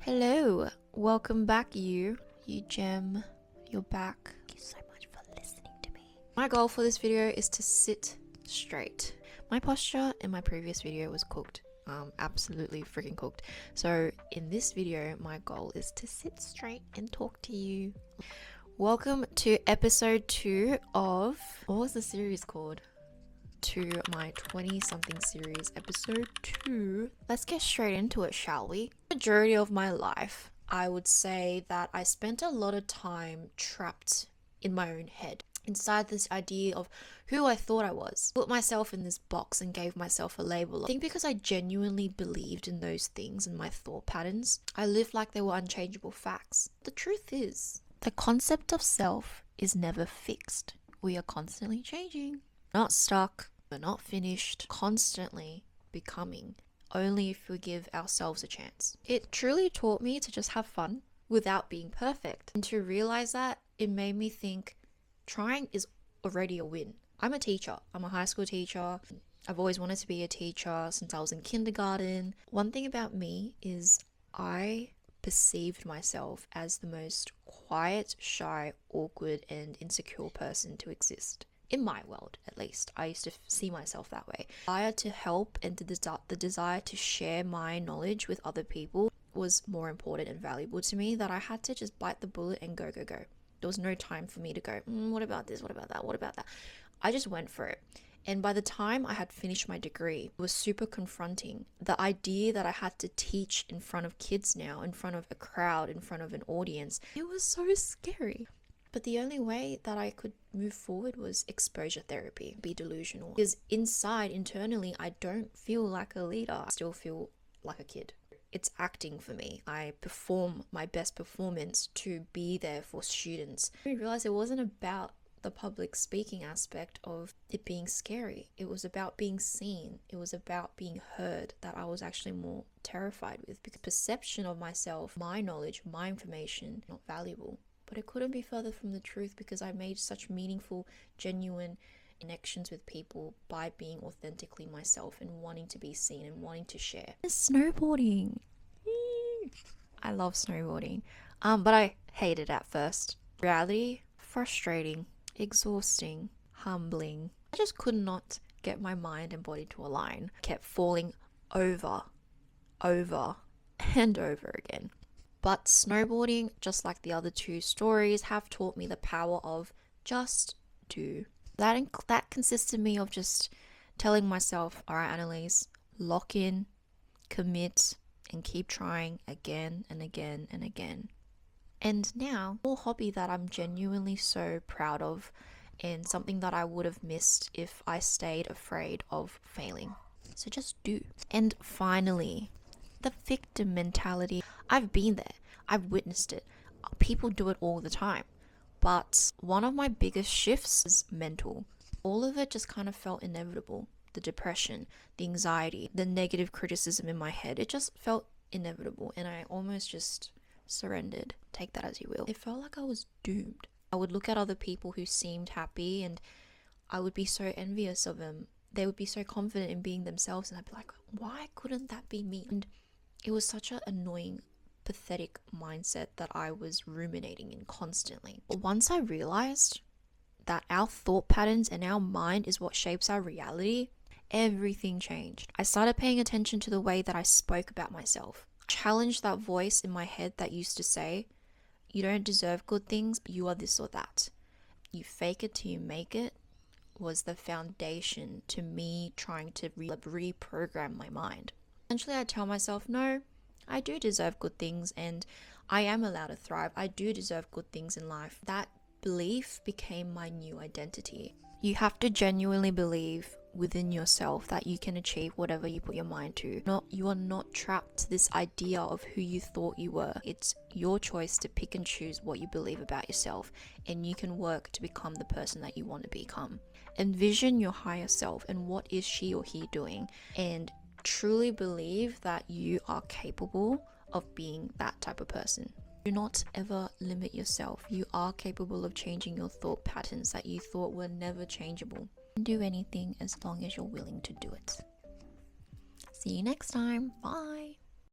Hello, welcome back you gem, you're back. Thank you so much for listening to me. My goal for this video is to sit straight. My posture in my previous video was cooked, absolutely freaking cooked. So in this video, my goal is to sit straight and talk to you. Welcome to episode 2 of, what was the series called? To my 20-something series, episode 2. Let's get straight into it, shall we? Majority of my life, I would say that I spent a lot of time trapped in my own head, inside this idea of who I thought I was. Put myself in this box and gave myself a label. I think because I genuinely believed in those things and my thought patterns, I lived like they were unchangeable facts. The truth is, the concept of self is never fixed. We are constantly changing. Not stuck, we're not finished, constantly becoming, only if we give ourselves a chance. It truly taught me to just have fun without being perfect. And to realize that, it made me think trying is already a win. I'm a teacher. I'm a high school teacher. I've always wanted to be a teacher since I was in kindergarten. One thing about me is I perceived myself as the most quiet, shy, awkward, and insecure person to exist. In my world, at least, I used to see myself that way. The desire to help and the desire to share my knowledge with other people was more important and valuable to me, that I had to just bite the bullet and go. There was no time for me to go, what about this, what about that, what about that? I just went for it. And by the time I had finished my degree, it was super confronting. The idea that I had to teach in front of kids now, in front of a crowd, in front of an audience, it was so scary. But the only way that I could move forward was exposure therapy, be delusional. Because internally, I don't feel like a leader. I still feel like a kid. It's acting for me. I perform my best performance to be there for students. I realized it wasn't about the public speaking aspect of it being scary. It was about being seen. It was about being heard that I was actually more terrified with, because perception of myself, my knowledge, my information, not valuable. But it couldn't be further from the truth, because I made such meaningful, genuine connections with people by being authentically myself and wanting to be seen and wanting to share. Snowboarding. I love snowboarding. But I hated it at first. Reality, frustrating, exhausting, humbling. I just could not get my mind and body to align. I kept falling over and over again. But snowboarding, just like the other two stories, have taught me the power of just do. That consisted me of just telling myself, all right, Annalise, lock in, commit, and keep trying again and again and again. And now, a hobby that I'm genuinely so proud of, and something that I would have missed if I stayed afraid of failing. So just do. And finally, the victim mentality. I've been there. I've witnessed it. People do it all the time. But one of my biggest shifts is mental. All of it just kind of felt inevitable. The depression, the anxiety, the negative criticism in my head. It just felt inevitable, and I almost just surrendered. Take that as you will. It felt like I was doomed. I would look at other people who seemed happy, and I would be so envious of them. They would be so confident in being themselves, and I'd be like, why couldn't that be me? And it was such an annoying, pathetic mindset that I was ruminating in constantly. But once I realized that our thought patterns and our mind is what shapes our reality, everything changed. I started paying attention to the way that I spoke about myself. Challenged that voice in my head that used to say, you don't deserve good things, you are this or that. You fake it till you make it, was the foundation to me trying to reprogram my mind. Eventually I tell myself, no, I do deserve good things and I am allowed to thrive. I do deserve good things in life. That belief became my new identity. You have to genuinely believe within yourself that you can achieve whatever you put your mind to. You are not trapped to this idea of who you thought you were. It's your choice to pick and choose what you believe about yourself, and you can work to become the person that you want to become. Envision your higher self and what is she or he doing, and truly believe that you are capable of being that type of person. Do not ever limit yourself. You are capable of changing your thought patterns that you thought were never changeable. Do anything as long as you're willing to do it. See you next time. Bye.